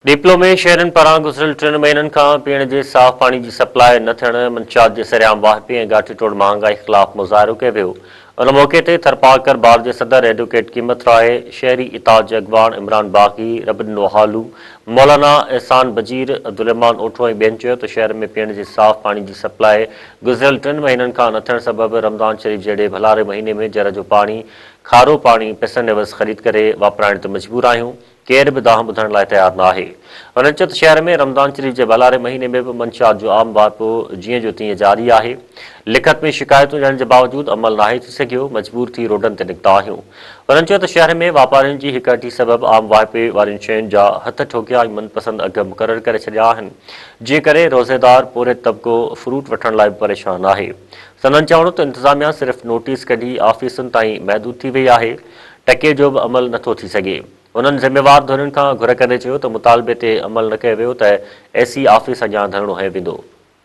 Diplo में शहरनि पारां गुज़िरियल 3 महीननि खां पीअण जे साफ़ पाणी जी सप्लाई न थियण मंशियात जे सरियाम वाहिपे ऐं घाटी टोड़ महांगाई ख़िलाफ़ मुज़ाहिरो कयो वियो। उन मौक़े ते थरपारकर बार जे सदर एडवोकेट क़ीमत राय, शहरी इताद जे अॻवान इमरान बाग़ी, रबिन नोहालू, मौलाना एहसान बजीर, अब्दुलरहमान ओठो ऐं ॿियनि चयो त शहर में पीअण जे साफ़ पाणी जी सप्लाई गुज़िरियल 3 महीननि खां न थियण सबबि रमज़ान शरीफ़ जहिड़े भलारे महीने में जर जो पाणी, खारो पाणी पैसनि एवज़ ख़रीद करे वापराइण ते मजबूर आहियूं। केर बि दाह ॿुधण लाइ तयार न आहे। उन्हनि चयो त शहर में रमज़ान शरीफ़ जे भलारे महीने में बि मंशियात जो आम वाइपो जीअं जो तीअं जारी आहे। लिखत में शिकायतूं ॾियण जे बावजूदि अमल नाहे थी सघियो, मजबूर थी रोडनि ते निकिता आहियूं। उन्हनि चयो त शहर में वापारियुनि जी हिकठी सबबि आम वाइपे वारियुनि शयुनि जा हथ ठोकिया ऐं मनपसंद अघ मुक़ररु करे छॾिया आहिनि, जंहिं करे रोज़ेदार पूरे तबिको फ्रूट वठण लाइ बि परेशान आहे। संदनि चवणो त इंतिज़ामिया सिर्फ़ नोटिस कढी ऑफिसुनि ताईं महदूद थी वई आहे, टके जो बि अमल नथो थी सघे। उन्हनि ज़िम्मेवार धुरियुनि खां घुर करे चयो त मुतालबे ते अमल न कयो वियो त एसी ऑफिस अॻियां धरणो हंयो वेंदो।